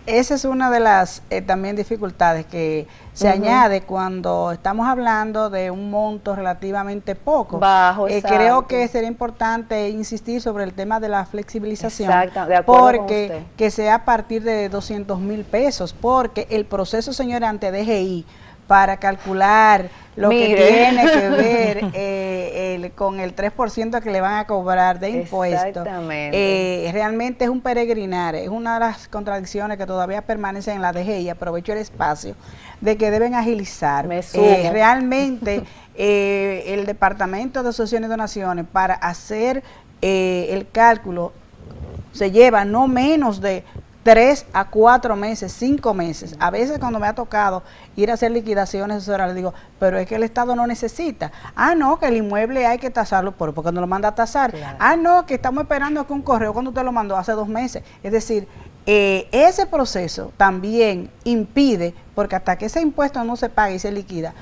Esa es una de las también dificultades que se añade cuando estamos hablando de un monto relativamente poco. Bajo, creo que sería importante insistir sobre el tema de la flexibilización. Exacto, de acuerdo con usted. Que sea a partir de 200,000 pesos, porque el proceso, señora, ante DGI, para calcular lo que tiene que ver con el 3% que le van a cobrar de impuestos, realmente es un peregrinar, es una de las contradicciones que todavía permanecen en la DGI. Aprovecho el espacio de que deben agilizar. Realmente el Departamento de Asociaciones y Donaciones, para hacer el cálculo, se lleva no menos de 3 a 4 meses, 5 meses. A veces cuando me ha tocado ir a hacer liquidaciones asesorales, digo, pero es que el Estado no necesita. Ah, no, que el inmueble hay que tasarlo, porque no lo manda a tasar. Claro. Ah, no, que estamos esperando que un correo cuando usted lo mandó hace 2 meses. Es decir, ese proceso también impide, porque hasta que ese impuesto no se pague y se liquida,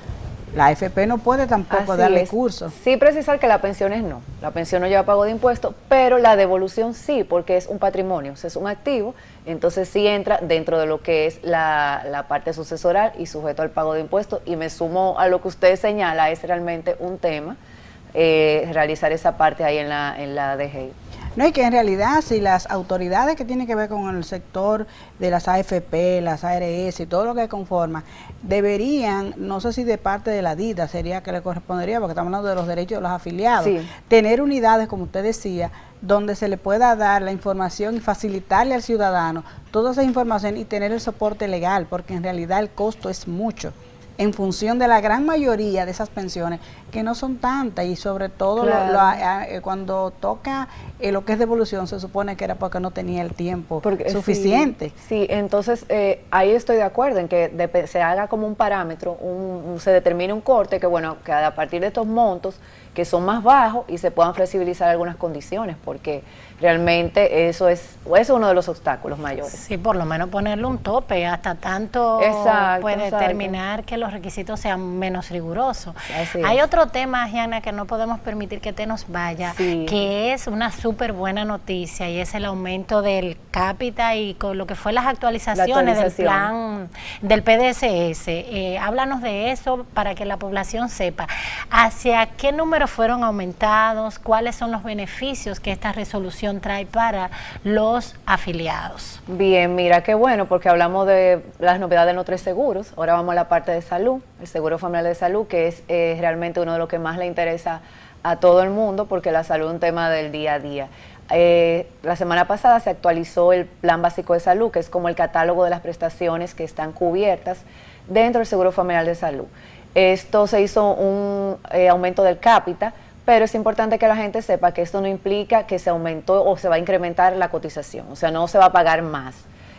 la AFP no puede tampoco darle curso. Sí precisar que la pensión no. La pensión no lleva pago de impuestos, pero la devolución sí, porque es un patrimonio, o sea, es un activo, entonces sí entra dentro de lo que es la parte sucesoral y sujeto al pago de impuestos. Y me sumo a lo que usted señala, es realmente un tema realizar esa parte ahí en la DGI. No, y que en realidad si las autoridades que tienen que ver con el sector de las AFP, las ARS y todo lo que conforma, deberían, no sé si de parte de la DITA sería que le correspondería, porque estamos hablando de los derechos de los afiliados, sí, tener unidades, como usted decía, donde se le pueda dar la información y facilitarle al ciudadano toda esa información y tener el soporte legal, porque en realidad el costo es mucho, en función de la gran mayoría de esas pensiones, que no son tantas, y sobre todo claro, cuando toca lo que es devolución, se supone que era porque no tenía el tiempo suficiente. Sí, entonces ahí estoy de acuerdo en que se haga como un parámetro, se determine un corte, que bueno, que a partir de estos montos, que son más bajos, y se puedan flexibilizar algunas condiciones, porque realmente eso es uno de los obstáculos mayores. Sí, por lo menos ponerle un tope, hasta tanto puede determinar que los requisitos sean menos rigurosos. Hay otro tema, Gianna, que no podemos permitir que te nos vaya, que es una súper buena noticia, y es el aumento del cápita y con lo que fue las actualizaciones del plan del PDSS. Háblanos de eso para que la población sepa hacia qué números fueron aumentados, cuáles son los beneficios que esta resolución trae para los afiliados. Bien, mira, qué bueno, porque hablamos de las novedades de los 3 seguros. Ahora vamos a la parte de salud, el seguro familiar de salud, que es realmente uno de los que más le interesa a todo el mundo, porque la salud es un tema del día a día. La semana pasada se actualizó el Plan Básico de Salud, que es como el catálogo de las prestaciones que están cubiertas dentro del seguro familiar de salud. Esto se hizo un aumento del cápita, pero es importante que la gente sepa que esto no implica que se aumentó o se va a incrementar la cotización, o sea, no se va a pagar más,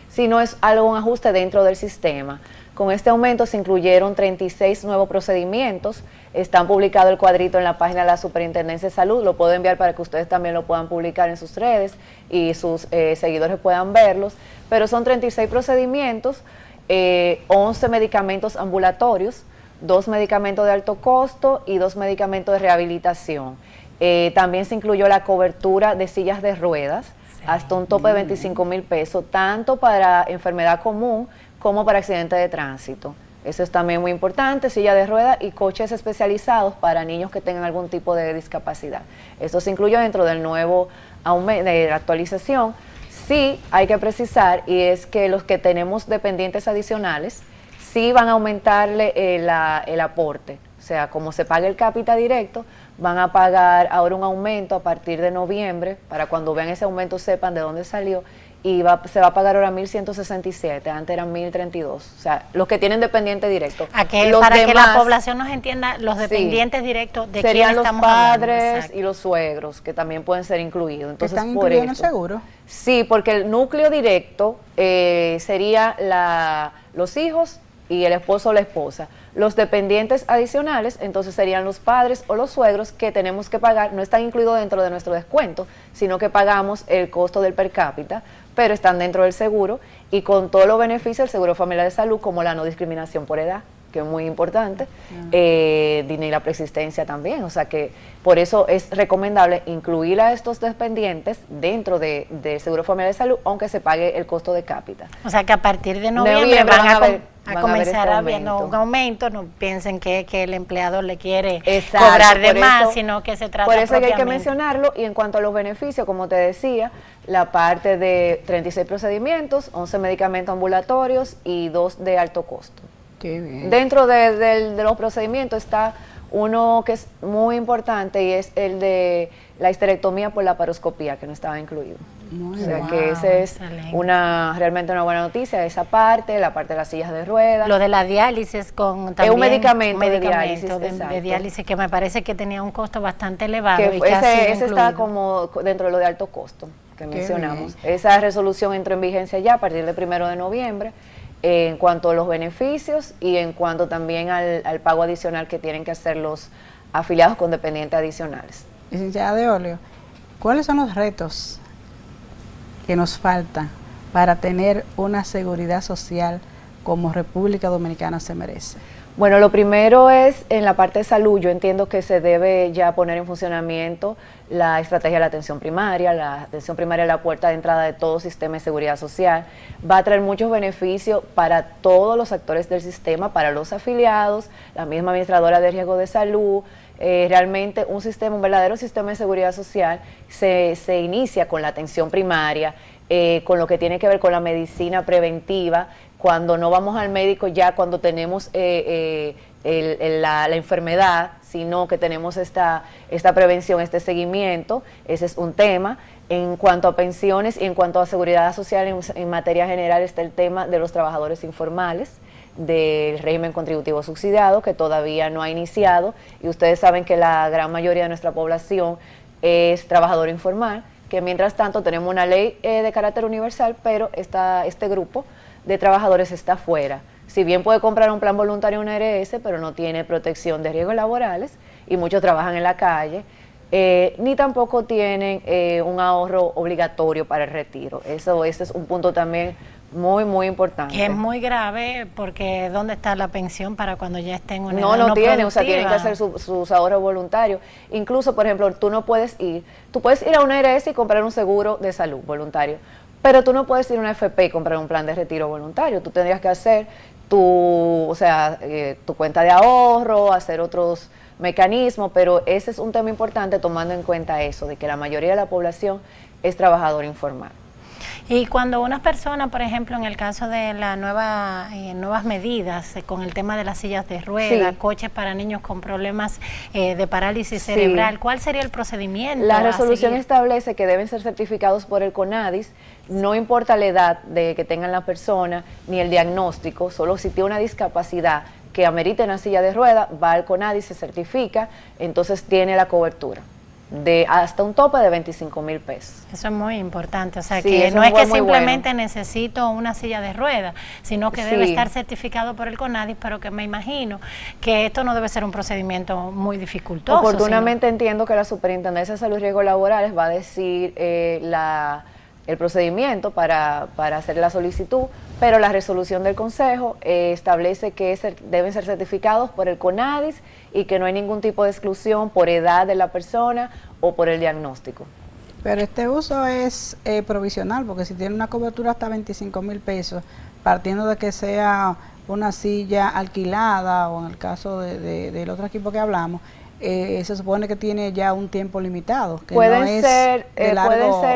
sino es algo, un ajuste dentro del sistema. Con este aumento se incluyeron 36 nuevos procedimientos, están publicado el cuadrito en la página de la Superintendencia de Salud, lo puedo enviar para que ustedes también lo puedan publicar en sus redes y sus seguidores puedan verlos, pero son 36 procedimientos, 11 medicamentos ambulatorios, 2 medicamentos de alto costo y 2 medicamentos de rehabilitación. También se incluyó la cobertura de sillas de ruedas, hasta un tope de 25,000 pesos, tanto para enfermedad común como para accidentes de tránsito. Eso es también muy importante, silla de ruedas y coches especializados para niños que tengan algún tipo de discapacidad. Esto se incluyó dentro del nuevo de la actualización. Sí, hay que precisar, y es que los que tenemos dependientes adicionales, sí van a aumentarle el aporte, o sea, como se paga el cápita directo, van a pagar ahora un aumento a partir de noviembre, para cuando vean ese aumento sepan de dónde salió, y se va a pagar ahora 1.167, antes eran 1.032, o sea, los que tienen dependiente directo. Para que la población nos entienda, los dependientes directos de quién estamos hablando. Serían los padres y los suegros, que también pueden ser incluidos. Entonces, ¿están incluidos en el seguro? Sí, porque el núcleo directo sería los hijos y el esposo o la esposa. Los dependientes adicionales, entonces serían los padres o los suegros, que tenemos que pagar, no están incluidos dentro de nuestro descuento, sino que pagamos el costo del per cápita, pero están dentro del seguro y con todos los beneficios del Seguro Familiar de Salud, como la no discriminación por edad, que es muy importante, ni la preexistencia también, o sea que por eso es recomendable incluir a estos dependientes dentro del Seguro Familiar de Salud, aunque se pague el costo de cápita. O sea que a partir de noviembre van a comenzar a ver un aumento, no piensen que el empleador le quiere cobrar de más, sino que se trata por eso hay que mencionarlo. Y en cuanto a los beneficios, como te decía, la parte de 36 procedimientos, 11 medicamentos ambulatorios y 2 de alto costo. Qué bien. Dentro de los procedimientos está uno que es muy importante, y es el de la histerectomía por laparoscopía, que no estaba incluido. O sea que esa es realmente una buena noticia, esa parte, la parte de las sillas de ruedas. Lo de la diálisis con también es un medicamento de diálisis que me parece que tenía un costo bastante elevado. Ese está como dentro de lo de alto costo. que mencionamos. Esa resolución entró en vigencia ya a partir del 1 de noviembre en cuanto a los beneficios y en cuanto también al pago adicional que tienen que hacer los afiliados con dependientes adicionales. Licenciada de Olio, ¿cuáles son los retos que nos faltan para tener una seguridad social como República Dominicana se merece? Bueno, lo primero es en la parte de salud. Yo entiendo que se debe ya poner en funcionamiento la estrategia de la atención primaria. La atención primaria es la puerta de entrada de todo sistema de seguridad social. Va a traer muchos beneficios para todos los actores del sistema, para los afiliados, la misma administradora de riesgo de salud. Realmente un verdadero sistema de seguridad social se inicia con la atención primaria, con lo que tiene que ver con la medicina preventiva, cuando no vamos al médico ya cuando tenemos la enfermedad, sino que tenemos esta prevención, este seguimiento. Ese es un tema. En cuanto a pensiones y en cuanto a seguridad social en materia general está el tema de los trabajadores informales, del régimen contributivo subsidiado, que todavía no ha iniciado, y ustedes saben que la gran mayoría de nuestra población es trabajador informal, que mientras tanto tenemos una ley de carácter universal, pero este grupo de trabajadores está fuera. Si bien puede comprar un plan voluntario, una ARS, pero no tiene protección de riesgos laborales, y muchos trabajan en la calle, ni tampoco tienen un ahorro obligatorio para el retiro. Ese es un punto también muy, muy importante. Que es muy grave, porque ¿dónde está la pensión para cuando ya estén en una No, edad no tienen, productiva? o sea, tienen que hacer sus ahorros voluntarios. Incluso, por ejemplo, tú puedes ir a una ARS y comprar un seguro de salud voluntario, pero tú no puedes ir a una FP y comprar un plan de retiro voluntario. Tú tendrías que hacer tu cuenta de ahorro, hacer otros mecanismos, pero ese es un tema importante tomando en cuenta eso, de que la mayoría de la población es trabajador informal. Y cuando una persona, por ejemplo, en el caso de las nuevas medidas con el tema de las sillas de ruedas, sí, coches para niños con problemas de parálisis cerebral, ¿cuál sería el procedimiento? La resolución establece que deben ser certificados por el CONADIS, no importa la edad de que tengan la persona ni el diagnóstico, solo si tiene una discapacidad que amerite una silla de ruedas, va al CONADIS, se certifica, entonces tiene la cobertura de hasta un tope de 25,000 pesos. Eso es muy importante, o sea, sí, que no es que simplemente bueno, necesito una silla de ruedas, sino que debe estar certificado por el CONADIS, pero que me imagino que esto no debe ser un procedimiento muy dificultoso. Oportunamente entiendo que la Superintendencia de Salud y Riesgos Laborales va a decir el procedimiento para hacer la solicitud, pero la resolución del Consejo establece que deben ser certificados por el CONADIS y que no hay ningún tipo de exclusión por edad de la persona o por el diagnóstico. Pero este uso es provisional, porque si tiene una cobertura hasta 25,000 pesos, partiendo de que sea una silla alquilada o en el caso del otro equipo que hablamos, se supone que tiene ya un tiempo limitado. Que pueden ser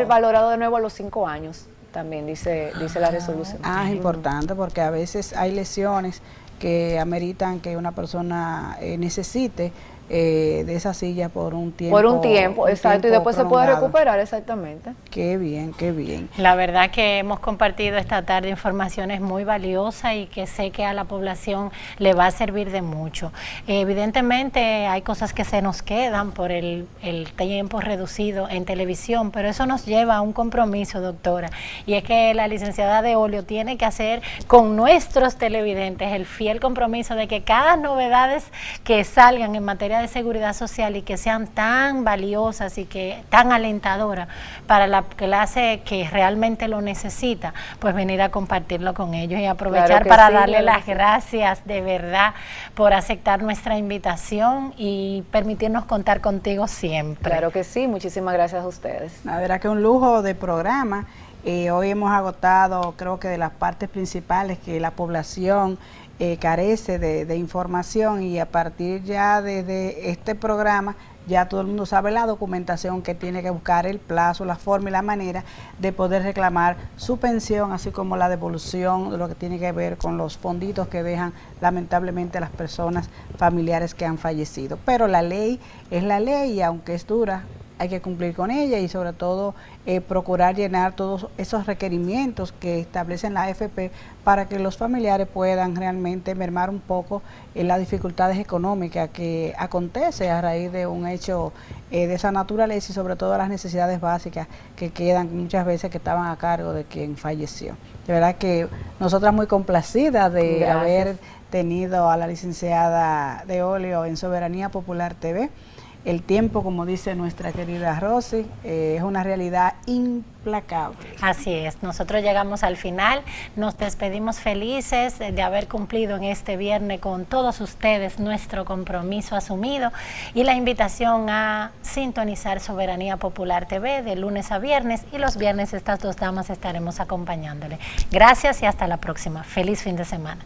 valorados de nuevo a los 5 años, también dice la resolución. Es importante, porque a veces hay lesiones que ameritan que una persona necesite de esa silla por un tiempo. Por un tiempo, exacto, y después prolongado. Se puede recuperar, exactamente. Qué bien, qué bien. La verdad que hemos compartido esta tarde informaciones muy valiosas y que sé que a la población le va a servir de mucho. Evidentemente hay cosas que se nos quedan por el tiempo reducido en televisión, pero eso nos lleva a un compromiso, doctora, y es que la licenciada de Olio tiene que hacer con nuestros televidentes el fiel compromiso de que cada novedades que salgan en materia de seguridad social y que sean tan valiosas y que tan alentadoras para la clase que realmente lo necesita, pues venir a compartirlo con ellos y aprovechar para darle las gracias de verdad por aceptar nuestra invitación y permitirnos contar contigo siempre. Claro que sí, muchísimas gracias a ustedes. La verdad que un lujo de programa. Hoy hemos agotado, creo que de las partes principales que la población carece de información, y a partir ya de este programa ya todo el mundo sabe la documentación que tiene que buscar, el plazo, la forma y la manera de poder reclamar su pensión, así como la devolución de lo que tiene que ver con los fonditos que dejan lamentablemente las personas familiares que han fallecido. Pero la ley es la ley, y aunque es dura, hay que cumplir con ella y sobre todo procurar llenar todos esos requerimientos que establecen la AFP para que los familiares puedan realmente mermar un poco las dificultades económicas que acontece a raíz de un hecho de esa naturaleza y sobre todo las necesidades básicas que quedan muchas veces que estaban a cargo de quien falleció. De verdad que nosotras muy complacidas de haber tenido a la licenciada de Olio en Soberanía Popular TV. El tiempo, como dice nuestra querida Rosy, es una realidad implacable. Así es, nosotros llegamos al final, nos despedimos felices de haber cumplido en este viernes con todos ustedes nuestro compromiso asumido y la invitación a sintonizar Soberanía Popular TV de lunes a viernes, y los viernes estas dos damas estaremos acompañándole. Gracias y hasta la próxima. Feliz fin de semana.